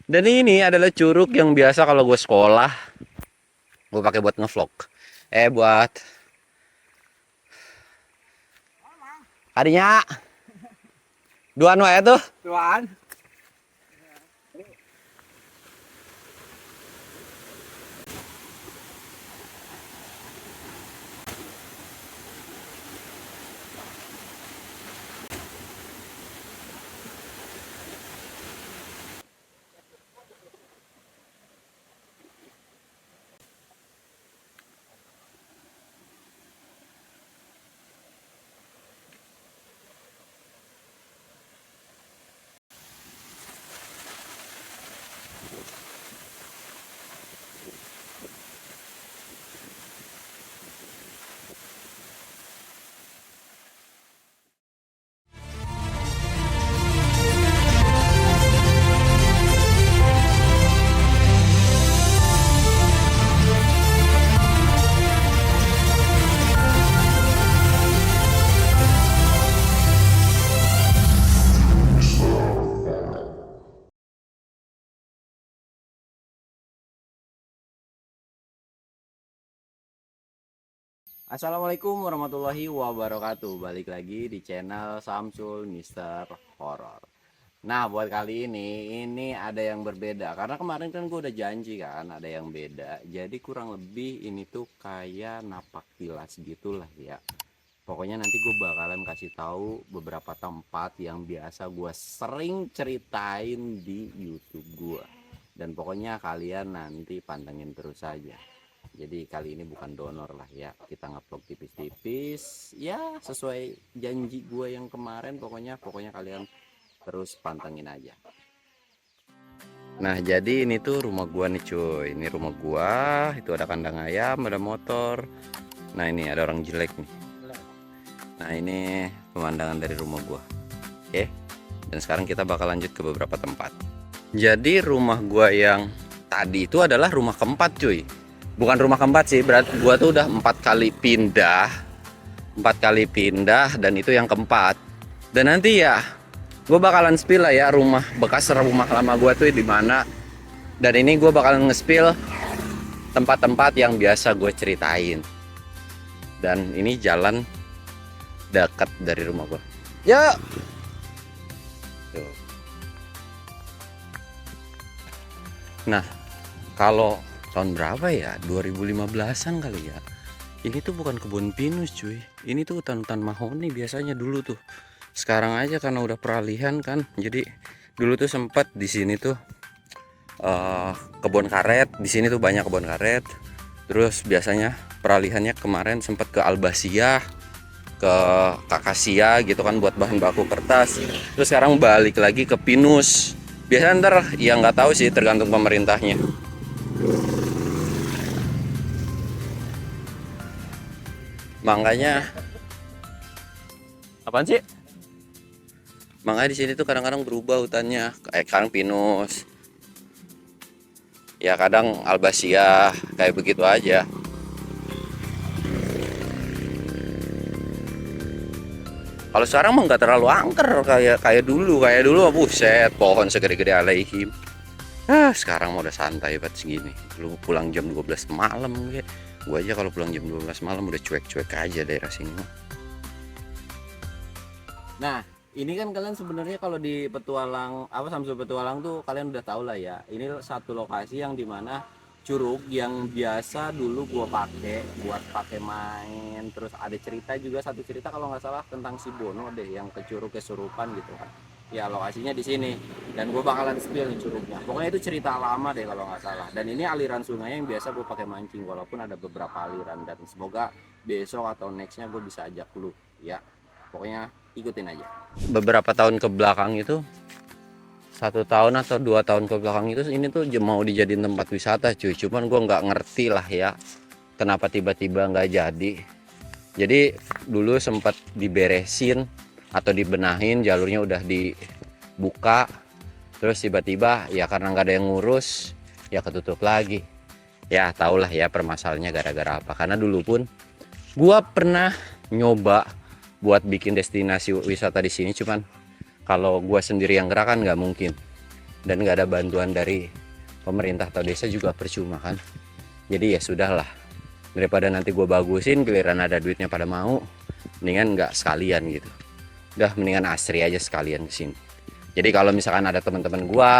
Dan ini adalah curug yang biasa kalau gue sekolah gue pakai buat ngevlog. Buat harinya duaan wae tuh. Tuan. Assalamualaikum warahmatullahi wabarakatuh. Balik lagi di channel Samsul Mister Horror. Nah, buat kali ini ada yang berbeda karena kemarin kan gue udah janji kan ada yang beda. Jadi kurang lebih ini tuh kayak napak tilas gitulah ya. Pokoknya nanti gue bakalan kasih tahu beberapa tempat yang biasa gue sering ceritain di YouTube gue. Dan pokoknya kalian nanti pantengin terus saja. Jadi kali ini bukan donor lah ya, kita ngevlog tipis-tipis ya sesuai janji gue yang kemarin. Pokoknya kalian terus pantengin aja. Nah, jadi ini tuh rumah gua nih cuy. Ini rumah gua, itu ada kandang ayam, ada motor. Nah, ini ada orang jelek nih. Nah, ini pemandangan dari rumah gua. Oke. Dan sekarang kita bakal lanjut ke beberapa tempat. Jadi rumah gua yang tadi itu adalah rumah keempat cuy. Bukan rumah keempat sih, berarti gua tuh udah 4 kali pindah. 4 kali pindah dan itu yang keempat. Dan nanti ya gue bakalan spill lah ya rumah bekas rumah lama gue tuh di mana. Dan ini gue bakalan nge-spill tempat-tempat yang biasa gue ceritain. Dan ini jalan dekat dari rumah gue. Ya. Tuh. Nah, kalau tahun berapa ya? 2015-an kali ya. Ini tuh bukan kebun pinus cuy. Ini tuh hutan-hutan mahoni biasanya dulu tuh. Sekarang aja karena udah peralihan kan, jadi dulu tuh sempat di sini tuh kebun karet. Di sini tuh banyak kebun karet. Terus biasanya peralihannya kemarin sempat ke albasia, ke kakasia gitu kan buat bahan baku kertas. Terus sekarang balik lagi ke pinus. Biasanya ntar ya nggak tahu sih, tergantung pemerintahnya. Makanya apaan sih? Makanya di sini tuh kadang-kadang berubah hutannya, kayak kadang pinus, ya kadang albasia, kayak begitu aja. Kalau sekarang mah nggak terlalu angker kayak dulu, buset, pohon segede-gede alaihim. Sekarang udah santai banget segini. Lu pulang jam 12 malam kayak. Gua aja kalau pulang jam 12 malam udah cuek-cuek aja daerah sini. Nah, ini kan kalian sebenarnya kalau di petualang Samsul Petualang tuh kalian udah tahu lah ya. Ini satu lokasi yang dimana curug yang biasa dulu gua pakai main. Terus ada cerita juga, satu cerita kalau nggak salah tentang si Bono deh yang ke curug kesurupan gitu kan. Ya lokasinya di sini dan gue bakalan spill nih curugnya. Pokoknya itu cerita lama deh kalau nggak salah. Dan ini aliran sungai yang biasa gue pakai mancing walaupun ada beberapa aliran, dan semoga besok atau nextnya gue bisa ajak lu ya. Pokoknya ikutin aja. Beberapa tahun ke belakang itu, 1 tahun atau 2 tahun ke belakang itu, ini tuh mau dijadiin tempat wisata cuy. Cuman gue nggak ngerti lah ya kenapa tiba-tiba nggak jadi. Jadi dulu sempat diberesin atau dibenahin, jalurnya udah dibuka, terus tiba-tiba ya karena nggak ada yang ngurus ya ketutup lagi. Ya tau lah ya permasalahannya gara-gara apa. Karena dulu pun gua pernah nyoba buat bikin destinasi wisata di sini, cuman kalau gua sendiri yang gerak kan nggak mungkin. dan nggak ada bantuan dari pemerintah atau desa juga percuma kan. Jadi ya sudahlah, daripada nanti gue bagusin giliran ada duitnya pada mau, mendingan nggak sekalian gitu. Udah mendingan asri aja sekalian kesini. Jadi kalau misalkan ada teman-teman gue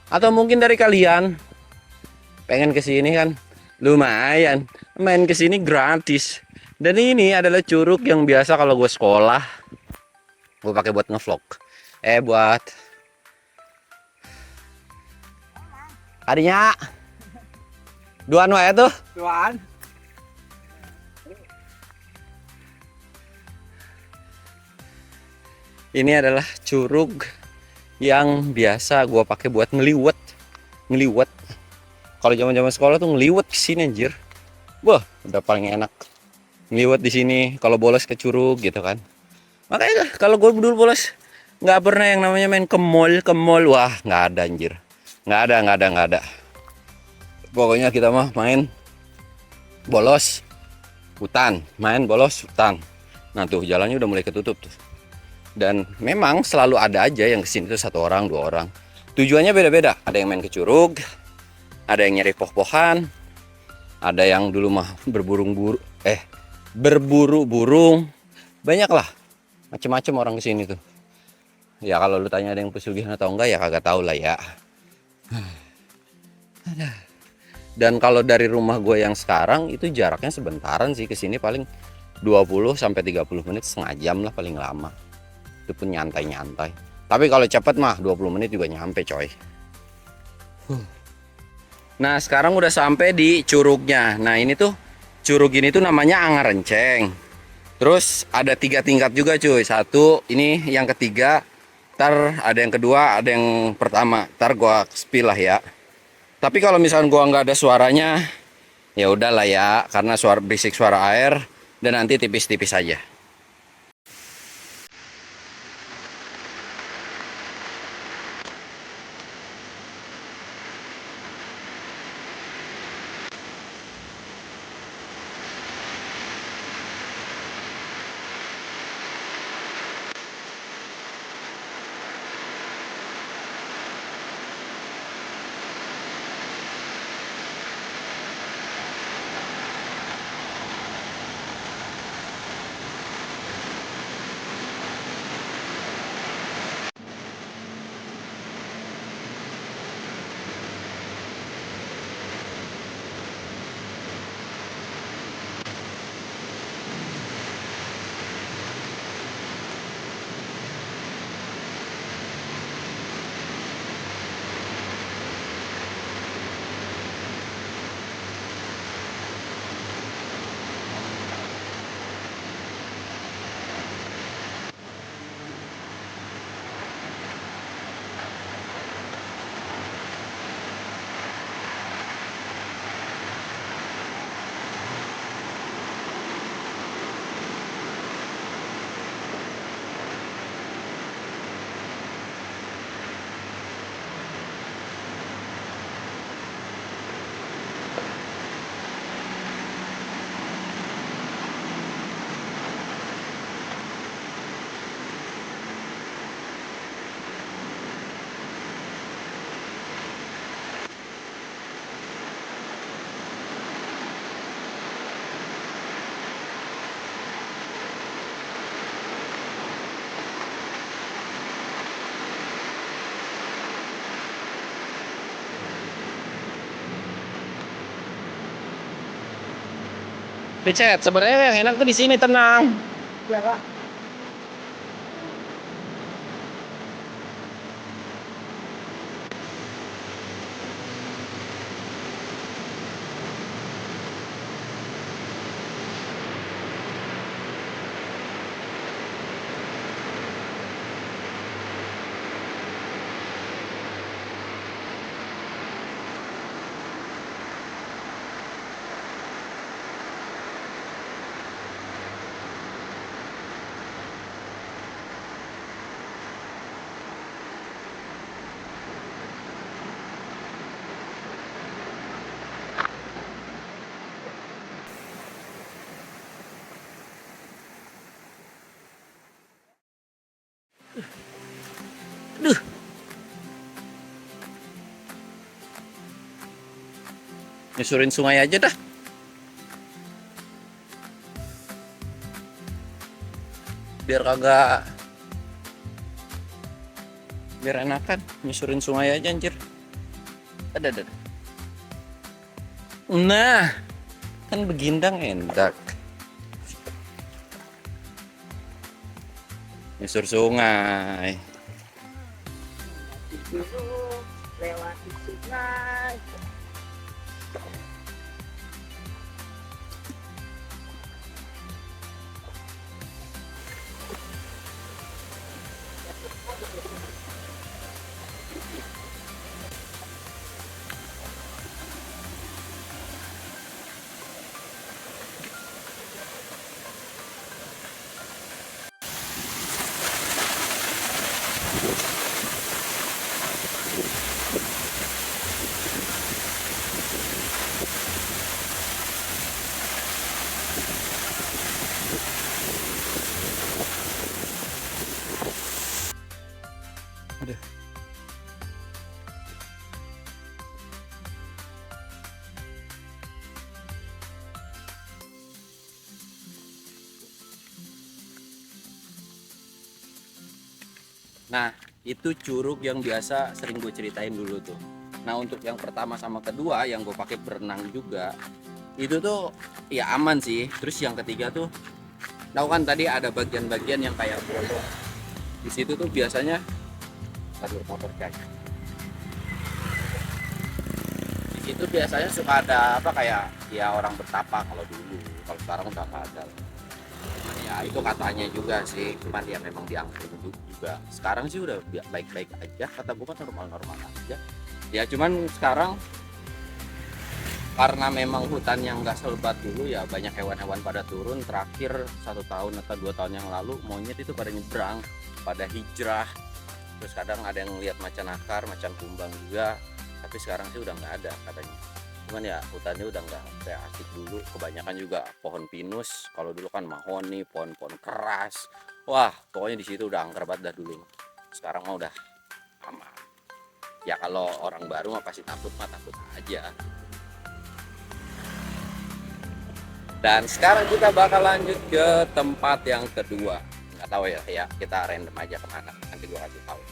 atau mungkin dari kalian pengen kesini kan, lumayan main kesini gratis. Dan ini adalah curug yang biasa kalau gue sekolah gue pakai buat ngevlog, buat adinya duaan wae tuh. Tuan. Ini adalah curug yang biasa gue pakai buat ngeliwet. Kalau zaman-zaman sekolah tuh ngeliwet kesini anjir. Wah, udah paling enak ngeliwet di sini. Kalau bolos ke curug gitu kan. Makanya kalau gue dulu bolos nggak pernah yang namanya main ke mall. Wah, nggak ada anjir. Nggak ada. Pokoknya kita mah main bolos hutan, Nah tuh jalannya udah mulai ketutup tuh. Dan memang selalu ada aja yang kesini tuh 1 orang 2 orang. Tujuannya beda-beda. Ada yang main ke curug, ada yang nyari poh-pohan, ada yang dulu mah berburu burung. Banyak lah, macem-macem orang kesini tuh. Ya kalau lu tanya ada yang pesugihan atau enggak ya kagak tahu lah ya. Dan kalau dari rumah gue yang sekarang itu jaraknya sebentaran sih, kesini paling 20 sampai 30 menit, setengah jam lah paling lama. Itu pun nyantai. Tapi kalau cepet mah 20 menit juga nyampe coy. Nah sekarang udah sampai di curugnya. Nah ini tuh curug ini tuh namanya Angarenceng. Terus ada 3 tingkat juga cuy. 1 ini yang ketiga. Ntar ada yang kedua, ada yang pertama. Ntar gua spill lah ya. Tapi kalau misalkan gua nggak ada suaranya, ya udahlah ya, karena berisik suara air dan nanti tipis-tipis aja. Picet, sebenarnya yang enak tuh di sini tenang. Ya kak. Nyusurin sungai aja dah. Biar kagak, biar enakan nyusurin sungai aja anjir. Ada. Nah, kan begindang enak. Nyusur sungai. Lewati sungai. Aduh. Nah, itu curug yang biasa sering gue ceritain dulu tuh. Nah, untuk yang pertama sama kedua yang gue pakai berenang juga, itu tuh ya aman sih. Terus yang ketiga tuh, tahu kan tadi ada bagian-bagian yang kayak bolong. Di situ tuh biasanya, aduh motor kayak. Di situ biasanya suka ada apa kayak ya orang bertapa kalau dulu. Kalau sekarang udah nggak ada. Cuman ya itu katanya juga sih, cuman ya memang diangkut juga. Sekarang sih udah baik-baik aja, kata gue kan normal-normal aja. Ya cuman sekarang karena memang hutan yang nggak selebat dulu ya banyak hewan-hewan pada turun. Terakhir 1 tahun atau 2 tahun yang lalu monyet itu pada nyebrang, pada hijrah. Terus kadang ada yang lihat macan akar, macan kumbang juga. Tapi sekarang sih udah nggak ada katanya. Cuman ya hutannya udah nggak kayak asik dulu. Kebanyakan juga pohon pinus. Kalau dulu kan mahoni, pohon-pohon keras. Wah, pokoknya di situ udah angker banget dah dulu. Sekarang mah udah aman. Ya kalau orang baru mah pasti takut aja. Dan sekarang kita bakal lanjut ke tempat yang kedua. Nggak tahu ya kita random aja kemana. Nanti gua kasih tahu.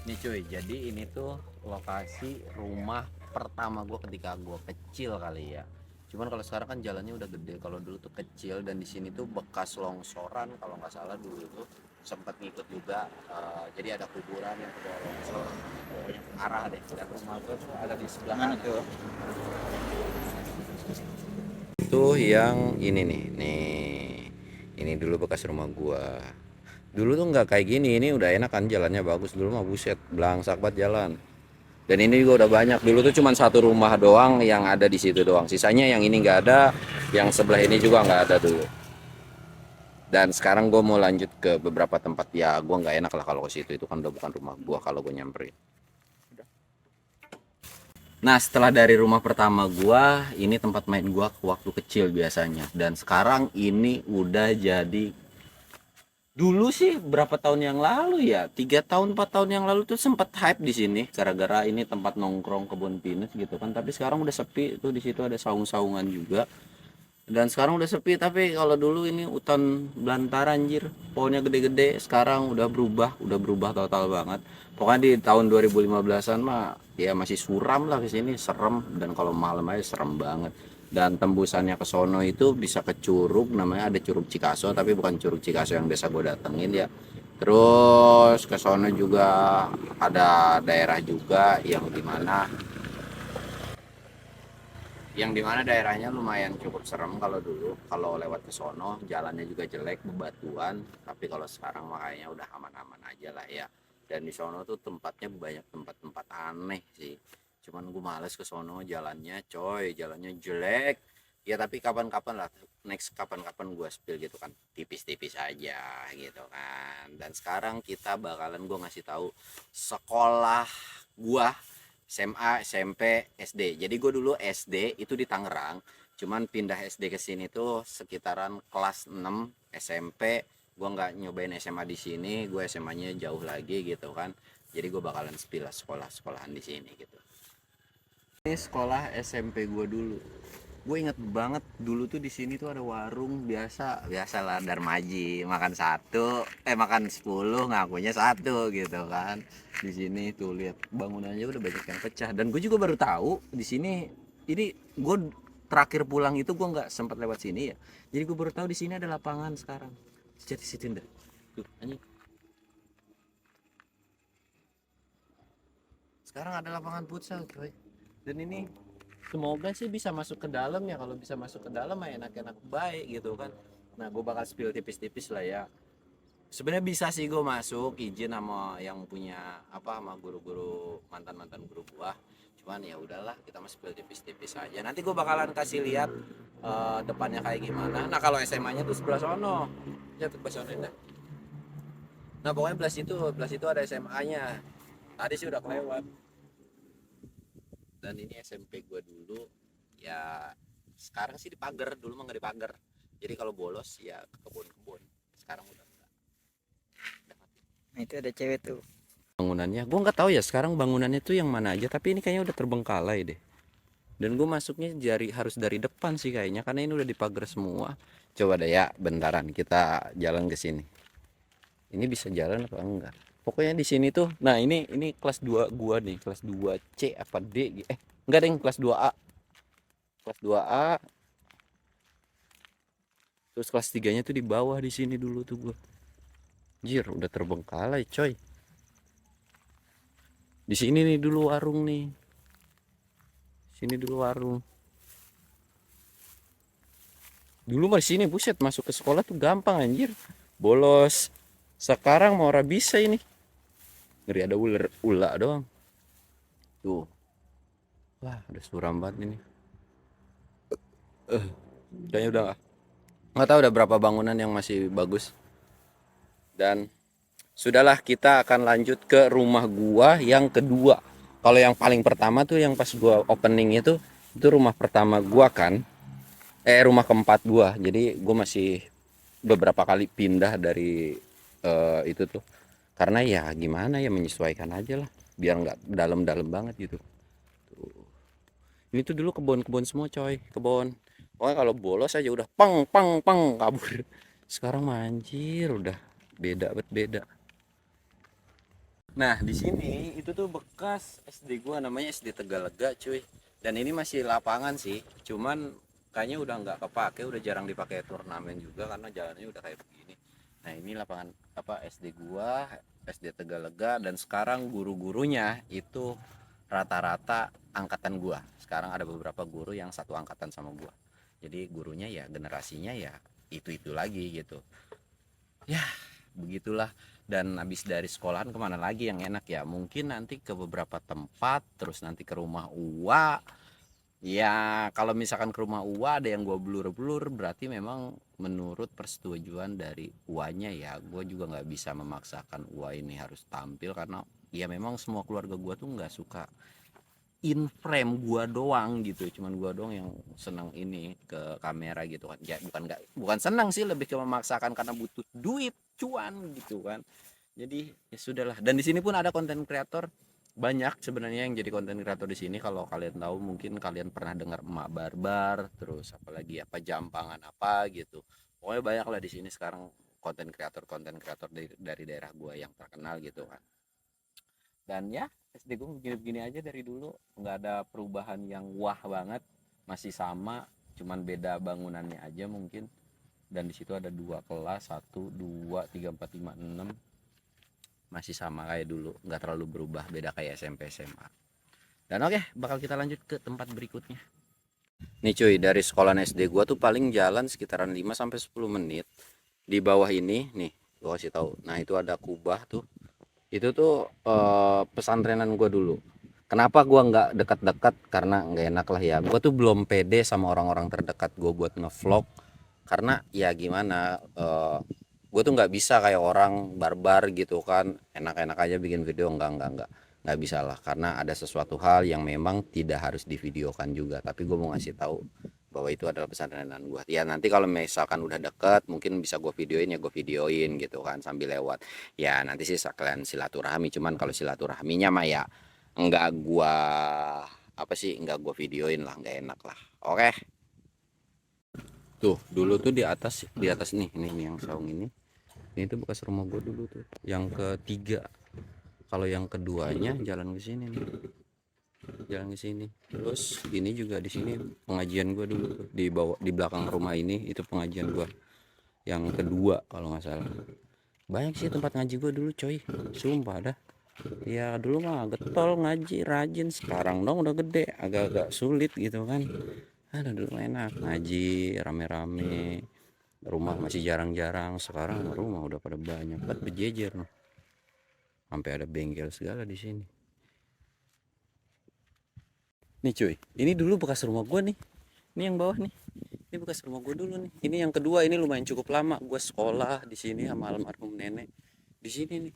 Nih cuy, jadi ini tuh lokasi rumah pertama gue ketika gue kecil kali ya. Cuman kalau sekarang kan jalannya udah gede. Kalau dulu tuh kecil dan di sini tuh bekas longsoran kalau nggak salah dulu tuh sempat ngikut juga. Jadi ada kuburan yang ke bawah longsor. Pokoknya arah deh. Dan rumah gue tuh ada di sebelah mana tuh? Itu yang ini nih. Ini dulu bekas rumah gua. Dulu tuh nggak kayak gini, ini udah enak kan jalannya bagus. Dulu mah buset, belangsak banget jalan. Dan ini juga udah banyak. Dulu tuh cuma satu rumah doang yang ada di situ doang. Sisanya yang ini nggak ada, yang sebelah ini juga nggak ada dulu. Dan sekarang gue mau lanjut ke beberapa tempat ya. Gue nggak enak lah kalau ke situ, itu kan udah bukan rumah gue kalau gue nyamperin. Nah, setelah dari rumah pertama gua, ini tempat main gua waktu kecil biasanya. Dan sekarang ini udah jadi, dulu sih berapa tahun yang lalu ya? 3 tahun 4 tahun yang lalu tuh sempat hype di sini gara-gara ini tempat nongkrong kebun pinus gitu kan. Tapi sekarang udah sepi tuh, di situ ada saung-saungan juga. Dan sekarang udah sepi, tapi kalau dulu ini hutan belantara anjir, pohonnya gede-gede. Sekarang udah berubah total banget. Pokoknya di tahun 2015-an mah ya masih suram lah ke sini, serem, dan kalau malam aja serem banget. Dan tembusannya ke sono itu bisa ke curug, namanya ada Curug Cikaso, tapi bukan Curug Cikaso yang biasa gue datengin ya. Terus ke sono juga ada daerah juga yang dimana daerahnya lumayan cukup serem. Kalau dulu kalau lewat ke sono jalannya juga jelek, bebatuan, tapi kalau sekarang makanya udah aman-aman aja lah ya. Dan di sono tuh tempatnya banyak tempat-tempat aneh sih, cuman gue males ke sono, jalannya coy, jalannya jelek ya. Tapi kapan-kapan lah, next kapan-kapan gue spill gitu kan, tipis-tipis aja gitu kan. Dan sekarang kita bakalan gue ngasih tahu sekolah gua SMA, SMP, SD. Jadi gue dulu SD itu di Tangerang, cuman pindah SD ke sini tuh sekitaran kelas 6 SMP. Gue nggak nyobain SMA di sini, gue SMA-nya jauh lagi gitu kan. Jadi gue bakalan spill sekolah-sekolahan di sini gitu. Ini sekolah SMP gue dulu. Gue inget banget dulu tuh di sini tuh ada warung biasalah Darmaji makan satu, makan 10 ngakunya satu gitu kan. Di sini tuh lihat bangunannya udah banyak yang pecah dan gue juga baru tahu di sini ini gue terakhir pulang itu gue nggak sempat lewat sini ya. Jadi gue baru tahu di sini ada lapangan sekarang. Jadi situ dah. Tuh anjing. Sekarang ada lapangan futsal coy. Dan ini semoga sih bisa masuk ke dalam ya. Kalau bisa masuk ke dalam mah enak-enak baik gitu kan. Nah gue bakal spill tipis-tipis lah ya. Sebenarnya bisa sih gue masuk izin sama yang punya apa sama guru-guru mantan-mantan guru gua. Cuman ya udahlah kita masih spill tipis-tipis aja. Nanti gue bakalan kasih lihat depannya kayak gimana. Nah kalau SMA-nya tuh sebelah sono. Ya tuh sebelah sono dah. Nah pokoknya belas itu ada SMA-nya. Tadi sih udah kelewat. Dan ini SMP gue dulu ya, sekarang sih di pagar, dulu mah nggak di pagar, jadi kalau bolos ya ke kebun-kebun. Sekarang udah enggak. Nah, itu ada cewek tuh. Bangunannya gue nggak tahu ya sekarang bangunannya tuh yang mana aja, tapi ini kayaknya udah terbengkalai deh. Dan gue masuknya harus dari depan sih kayaknya, karena ini udah dipagar semua. Coba deh ya bentaran kita jalan ke sini. Ini bisa jalan apa enggak? Pokoknya di sini tuh. Nah, ini kelas 2 gua nih, kelas 2C apa D? Enggak deh, kelas 2A. Kelas 2A. Terus kelas 3-nya tuh di bawah di sini dulu tuh gua. Jir, udah terbengkalai, coy. Di sini nih dulu warung nih. Sini dulu warung. Dulu mah di sini buset, masuk ke sekolah tuh gampang anjir. Bolos. Sekarang mau ora bisa ini. Ngeri ada ular doang. Tuh. Wah, udah suram banget ini. Kayaknya udah nggak tahu udah berapa bangunan yang masih bagus. Dan sudahlah, kita akan lanjut ke rumah gua yang kedua. Kalau yang paling pertama tuh yang pas gua opening itu rumah pertama gua kan. Rumah keempat gua. Jadi gua masih beberapa kali pindah dari itu tuh. Karena ya gimana ya, menyesuaikan aja lah, biar nggak dalam-dalam banget gitu. Tuh. Ini tuh dulu kebun-kebun semua coy, kebun. Pokoknya kalau bolos aja udah pang pang pang kabur. Sekarang manjir udah beda. Nah di sini itu tuh bekas SD gua, namanya SD Tegalega cuy. Dan ini masih lapangan sih, cuman kayaknya udah nggak kepake, udah jarang dipakai turnamen juga karena jalannya udah kayak begini. Nah ini lapangan apa SD gua, SD Tegalega, dan sekarang guru-gurunya itu rata-rata angkatan gua. Sekarang ada beberapa guru yang satu angkatan sama gua. Jadi gurunya ya generasinya ya itu lagi gitu. Ya begitulah. Dan habis dari sekolahan kemana lagi yang enak ya? Mungkin nanti ke beberapa tempat, terus nanti ke rumah Uwa. Ya kalau misalkan ke rumah Uwa ada yang gue blur-blur, berarti memang menurut persetujuan dari Uwanya ya. Gue juga nggak bisa memaksakan Uwa ini harus tampil, karena ya memang semua keluarga gue tuh nggak suka in frame gue doang gitu. Cuman gue doang yang senang ini ke kamera gitu kan. Ya bukan senang sih, lebih ke memaksakan karena butuh duit, cuan gitu kan. Jadi ya sudahlah. Dan di sini pun ada konten kreator banyak sebenarnya yang jadi konten kreator di sini. Kalau kalian tahu, mungkin kalian pernah dengar emak barbar, terus apalagi apa jampangan apa gitu. Pokoknya banyak lah di sini sekarang konten kreator dari daerah gua yang terkenal gitu kan. Dan ya SD gue begini-begini aja dari dulu, nggak ada perubahan yang wah banget, masih sama, cuman beda bangunannya aja mungkin. Dan di situ ada 2 kelas, 1 2 3 4 5 6, masih sama kayak dulu, nggak terlalu berubah, beda kayak SMP SMA. Dan oke, bakal kita lanjut ke tempat berikutnya. Nih cuy, dari sekolah SD gua tuh paling jalan sekitaran 5 sampai 10 menit. Di bawah ini nih, gua kasih tahu. Nah, itu ada kubah tuh. Itu tuh pesantrenan gua dulu. Kenapa gua nggak dekat-dekat? Karena nggak enak lah ya. Gua tuh belum pede sama orang-orang terdekat gua buat ngevlog. Karena ya gimana, gue tuh nggak bisa kayak orang barbar gitu kan, enak-enak aja bikin video, nggak bisa lah, karena ada sesuatu hal yang memang tidak harus divideokan juga. Tapi gue mau ngasih tahu bahwa itu adalah pesantrenan gue ya. Nanti kalau misalkan udah deket mungkin bisa gue videoin ya, gue videoin gitu kan sambil lewat ya. Nanti sih sekalian silaturahmi, cuman kalau silaturahminya mah ya nggak gue apa sih, nggak gue videoin lah, nggak enak lah. Oke. Tuh dulu tuh di atas nih, ini yang saung ini tuh bekas rumah gue dulu tuh, yang ketiga. Kalau yang keduanya jalan ke sini nih, jalan ke sini. Terus ini juga di sini pengajian gue dulu tuh, di bawah, di belakang rumah ini itu pengajian gue yang kedua kalau nggak salah. Banyak sih tempat ngaji gue dulu coy, sumpah dah. Ya dulu mah getol ngaji rajin, sekarang dong udah gede agak-agak sulit gitu kan. Ada dulu enak ngaji rame-rame, rumah masih jarang-jarang. Sekarang rumah udah pada banyak banget, berjejer noh. Sampai ada bengkel segala di sini. Nih cuy, ini dulu bekas rumah gue nih. Ini yang bawah nih. Ini bekas rumah gue dulu nih. Ini yang kedua, ini lumayan cukup lama. Gue sekolah di sini sama almarhum nenek. Di sini nih.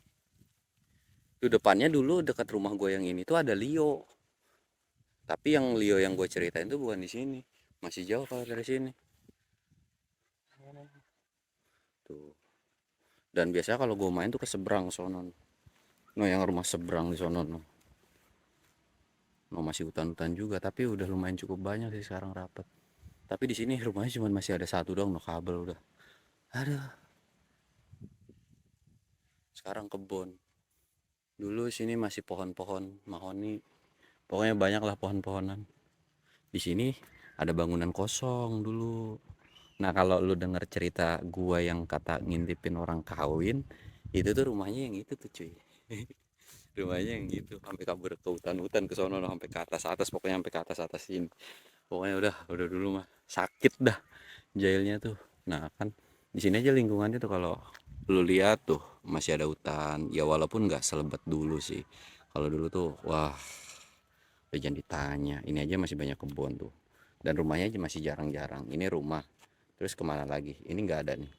Tuh depannya dulu dekat rumah gue yang ini tuh ada Leo. Tapi yang Leo yang gue ceritain tuh bukan di sini. Masih jauh kalau dari sini. Tuh. Dan biasanya kalau gue main tuh ke seberang sono. No, yang rumah seberang di sono no. No, masih hutan-hutan juga, tapi udah lumayan cukup banyak sih sekarang rapat. Tapi di sini rumahnya cuma masih ada satu dong, no kabel udah. Ada. Sekarang kebun. Dulu sini masih pohon-pohon mahoni. Pokoknya banyak lah pohon-pohonan. Di sini ada bangunan kosong dulu. Nah, kalau lu denger cerita gua yang kata ngintipin orang kawin, itu tuh rumahnya yang itu tuh cuy. Rumahnya yang gitu, sampai kabur ke hutan-hutan ke sono, sampai ke atas-atas, pokoknya sampai ke atas-atas sini. Pokoknya udah dulu mah sakit dah jailnya tuh. Nah, kan di sini aja lingkungannya tuh kalau lu lihat tuh masih ada hutan. Ya walaupun nggak selebat dulu sih. Kalau dulu tuh wah, udah jangan ditanya. Ini aja masih banyak kebun tuh. Dan rumahnya aja masih jarang-jarang. Ini rumah. Terus kemana lagi? Ini nggak ada nih.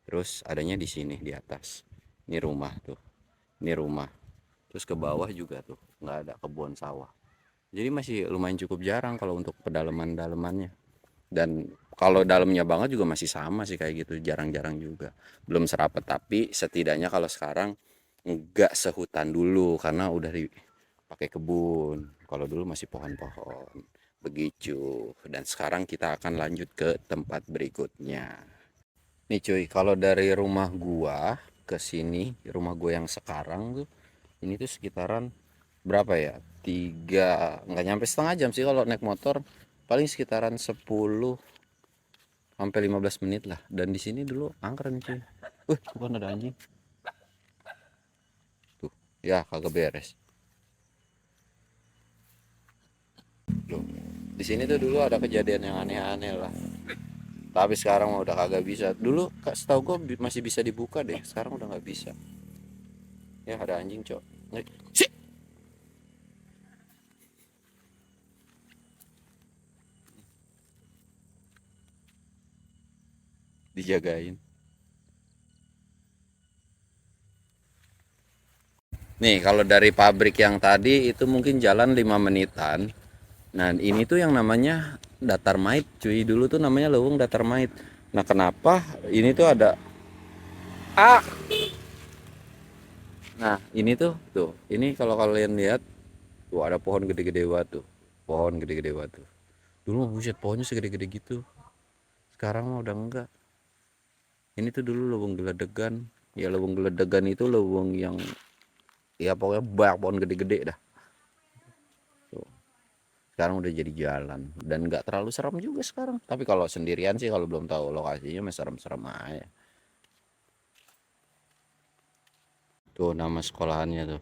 Terus adanya di sini di atas. Ini rumah tuh. Ini rumah. Terus ke bawah juga tuh nggak ada kebun sawah. Jadi masih lumayan cukup jarang kalau untuk pedalaman-dalamannya. Dan kalau dalamnya banget juga masih sama sih kayak gitu, jarang-jarang juga. Belum serapat, tapi setidaknya kalau sekarang nggak sehutan dulu karena udah dipakai kebun. Kalau dulu masih pohon-pohon. Begitu. Dan sekarang kita akan lanjut ke tempat berikutnya. Nih cuy, kalau dari rumah gua ke sini, rumah gua yang sekarang tuh, ini tuh sekitaran berapa ya? Nggak nyampe setengah jam sih kalau naik motor. Paling sekitaran 10 sampai 15 menit lah. Dan di sini dulu angker nih cuy. Bukan ada anjing. Tuh, ya kagak beres. Tuh. Di sini tuh dulu ada kejadian yang aneh-aneh lah. Tapi sekarang mah udah kagak bisa. Dulu setahu gue masih bisa dibuka deh. Sekarang udah nggak bisa. Ya ada anjing cok. Sih. Dijagain. Nih kalau dari pabrik yang tadi itu mungkin jalan 5 menitan. Nah ini tuh yang namanya datar mait cuy. Dulu tuh namanya lewung datar mait. Nah kenapa ini tuh ada ah. Nah ini tuh ini kalau kalian lihat tuh ada pohon gede-gede banget tuh. Pohon gede-gede banget tuh. Dulu buset pohonnya segede-gede gitu. Sekarang mah udah enggak. Ini tuh dulu lewung geledegan. Ya lewung geledegan itu lewung yang ya pokoknya banyak pohon gede-gede dah. Tuh. Sekarang udah jadi jalan dan nggak terlalu serem juga sekarang. Tapi kalau sendirian sih, kalau belum tahu lokasinya masih serem-serem aja. Tuh nama sekolahannya tuh.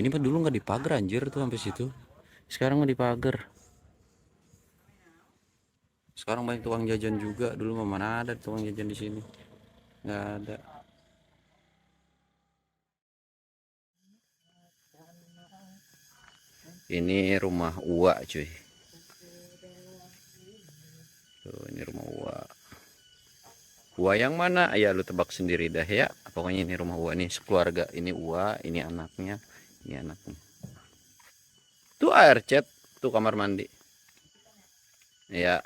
Ini mah dulu nggak dipagar anjir tuh sampai situ. Sekarang nggak dipagar. Sekarang banyak tukang jajan juga. Dulu mah mana ada tukang jajan di sini? Nggak ada. Ini rumah Uwa cuy. Tuh ini rumah Uwa. Uwa yang mana? Ya lu tebak sendiri dah ya. Pokoknya ini rumah Uwa nih sekeluarga. Ini Uwa, ini anaknya, ini anaknya. Tuh air cat, tuh kamar mandi. Ya.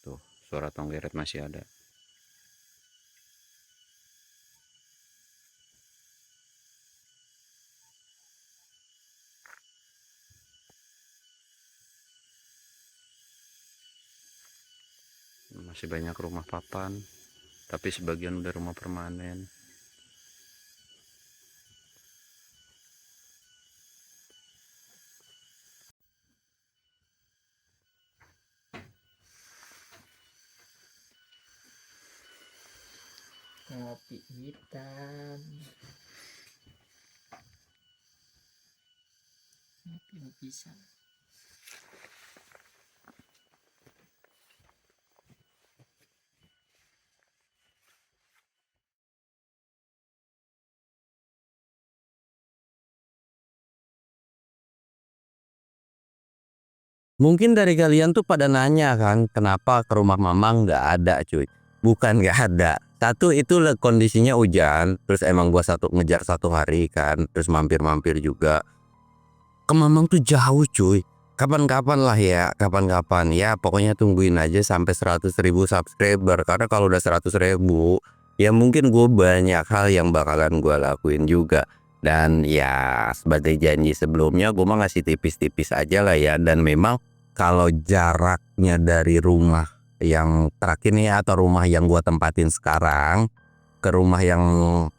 Tuh suara tonggeret masih ada. masih banyak rumah papan, tapi sebagian udah rumah permanen. Kopi hitam. Kopi pisang. Mungkin dari kalian tuh pada nanya kan, kenapa ke rumah Mamang nggak ada cuy? Bukan nggak ada. Satu itu kondisinya hujan, terus emang gua ngejar 1 hari kan, terus mampir-mampir juga. Ke Mamang tuh jauh cuy. Kapan-kapan lah ya, kapan-kapan ya. Pokoknya tungguin aja sampai 100.000 subscriber. Karena kalau udah 100.000, ya mungkin gue banyak hal yang bakalan gue lakuin juga. Dan ya sebagai janji sebelumnya gue mah ngasih tipis-tipis aja lah ya. Dan memang kalau jaraknya dari rumah yang terakhir nih atau rumah yang gue tempatin sekarang ke rumah yang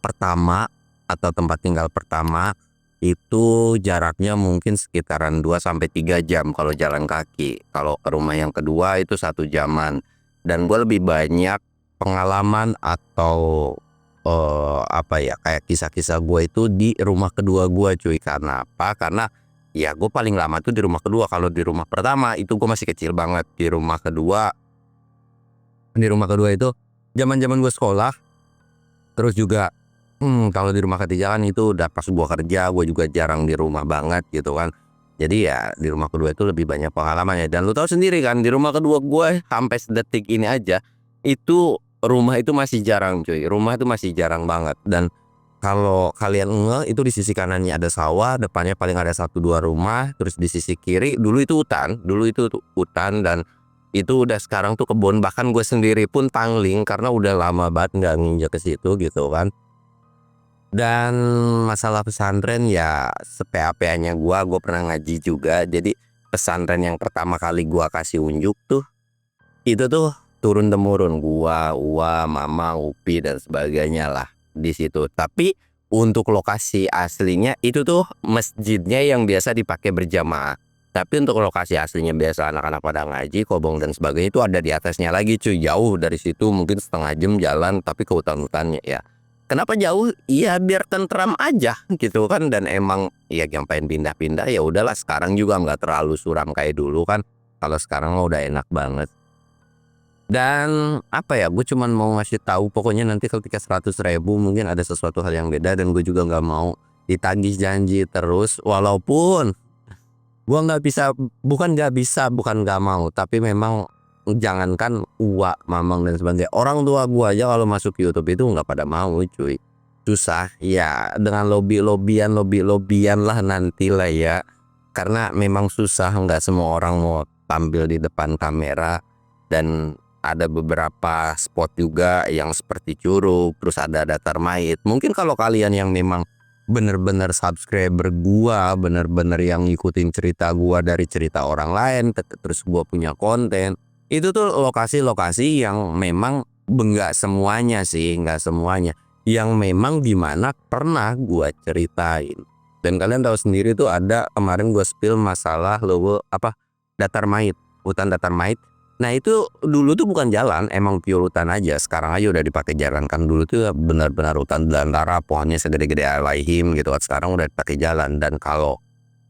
pertama atau tempat tinggal pertama itu jaraknya mungkin sekitaran 2 sampai 3 jam kalau jalan kaki. Kalau ke rumah yang kedua itu 1 jaman. Dan gue lebih banyak pengalaman atau apa ya kayak kisah-kisah gue itu di rumah kedua gue cuy. Karena apa? Karena ya gue paling lama tuh di rumah kedua. Kalau di rumah pertama itu gue masih kecil banget. Di rumah kedua itu zaman-zaman gue sekolah. Terus juga kalau di rumah ketiga kan itu udah pas gue kerja, gue juga jarang di rumah banget gitu kan. Jadi ya di rumah kedua itu lebih banyak pengalamannya. Dan lu tahu sendiri kan di rumah kedua gue sampai sedetik ini aja itu rumah itu masih jarang cuy. Rumah itu masih jarang banget. Dan kalau kalian itu di sisi kanannya ada sawah, depannya paling ada 1-2 rumah, terus di sisi kiri dulu itu hutan, dan itu udah sekarang tuh kebun. Bahkan gue sendiri pun pangling karena udah lama banget nggak nginjak ke situ gitu kan. Dan masalah pesantren ya sepa-peanya gue pernah ngaji juga. Jadi pesantren yang pertama kali gue kasih unjuk tuh itu tuh turun temurun gua, mama, upi dan sebagainya lah di situ. Tapi untuk lokasi aslinya itu tuh masjidnya yang biasa dipakai berjamaah. Tapi untuk lokasi aslinya biasa anak-anak pada ngaji, kobong dan sebagainya itu ada di atasnya lagi cuy. Jauh dari situ mungkin setengah jam jalan tapi ke hutan-hutannya ya. Kenapa jauh? Iya biar tentram aja gitu kan. Dan emang ya yang pengen pindah-pindah ya udahlah, sekarang juga nggak terlalu suram kayak dulu kan. Kalau sekarang mah udah enak banget. Dan apa ya, gue cuman mau ngasih tahu pokoknya nanti ketika 100.000 mungkin ada sesuatu hal yang beda. Dan gue juga nggak mau ditagih janji terus. Walaupun gue nggak bisa, bukan nggak mau, tapi memang jangankan uak, mamang dan sebagainya, orang tua gua aja kalau masuk YouTube itu nggak pada mau cuy. Susah ya dengan lobby-lobbyan lah nantilah ya. Karena memang susah, nggak semua orang mau tampil di depan kamera. Dan ada beberapa spot juga yang seperti Curug, terus ada Datar Mait. Mungkin kalau kalian yang memang bener-bener subscriber gua, bener-bener yang ngikutin cerita gua dari cerita orang lain, terus gua punya konten, itu tuh lokasi-lokasi yang memang nggak semuanya sih, nggak semuanya, yang memang dimana pernah gua ceritain. Dan kalian tahu sendiri tuh ada kemarin gua spill masalah logo apa Datar Mait, hutan Datar Mait. Nah itu dulu tuh bukan jalan, emang pure hutan aja. Sekarang aja udah dipakai jalan kan. Dulu tuh benar-benar hutan belantara, pohonnya segede-gede alaihim gitu kan. Sekarang udah dipakai jalan. Dan kalau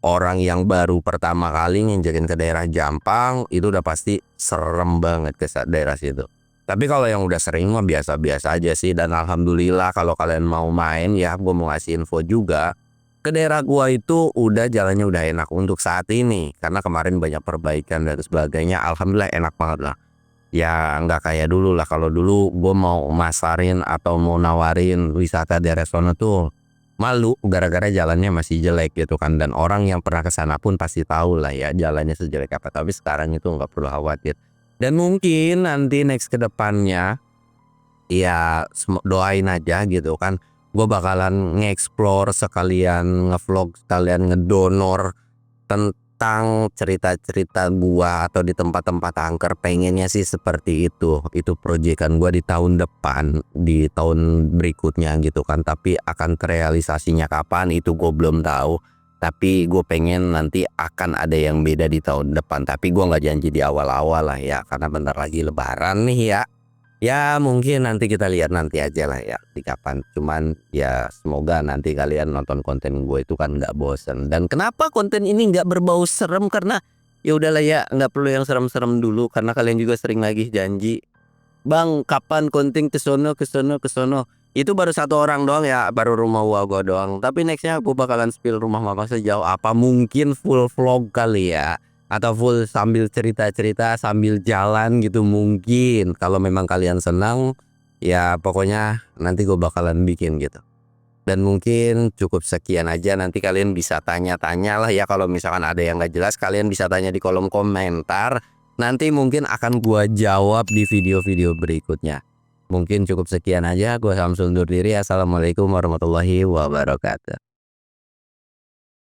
orang yang baru pertama kali nginjekin ke daerah Jampang itu udah pasti serem banget ke daerah situ. Tapi kalau yang udah sering mah biasa-biasa aja sih. Dan alhamdulillah kalau kalian mau main ya, gue mau ngasih info juga. Ke daerah gua itu udah jalannya udah enak untuk saat ini. Karena kemarin banyak perbaikan dan sebagainya. Alhamdulillah enak banget lah. Ya nggak kayak dulu lah. Kalau dulu gue mau masarin atau mau nawarin wisata daerah sono tuh malu gara-gara jalannya masih jelek gitu kan. Dan orang yang pernah kesana pun pasti tahu lah ya jalannya sejelek apa. Tapi sekarang itu nggak perlu khawatir. Dan mungkin nanti next ke depannya ya doain aja gitu kan. Gue bakalan nge-explore sekalian ngevlog, sekalian ngedonor tentang cerita-cerita gua atau di tempat-tempat angker, pengennya sih seperti itu. Itu proyekan gua di tahun depan, di tahun berikutnya gitu kan. Tapi akan terrealisasinya kapan itu gue belum tahu. Tapi gue pengen nanti akan ada yang beda di tahun depan. Tapi gue nggak janji di awal-awal lah ya, karena bentar lagi Lebaran nih ya. Ya mungkin nanti kita lihat nanti aja lah ya di kapan. Cuman ya semoga nanti kalian nonton konten gue itu kan nggak bosen. Dan kenapa konten ini nggak berbau serem, karena ya udahlah ya, nggak perlu yang serem-serem dulu, karena kalian juga sering lagi janji, "Bang, kapan konten kesono kesono kesono?" Itu baru satu orang doang ya, baru rumah gua doang. Tapi nextnya aku bakalan spill rumah mama sejauh apa mungkin, full vlog kali ya, atau full sambil cerita-cerita sambil jalan gitu mungkin. Kalau memang kalian senang ya pokoknya nanti gue bakalan bikin gitu. Dan mungkin cukup sekian aja, nanti kalian bisa tanya-tanya lah ya, kalau misalkan ada yang gak jelas kalian bisa tanya di kolom komentar. Nanti mungkin akan gua jawab di video-video berikutnya. Mungkin cukup sekian aja, gue Samsul undur diri. Assalamualaikum warahmatullahi wabarakatuh.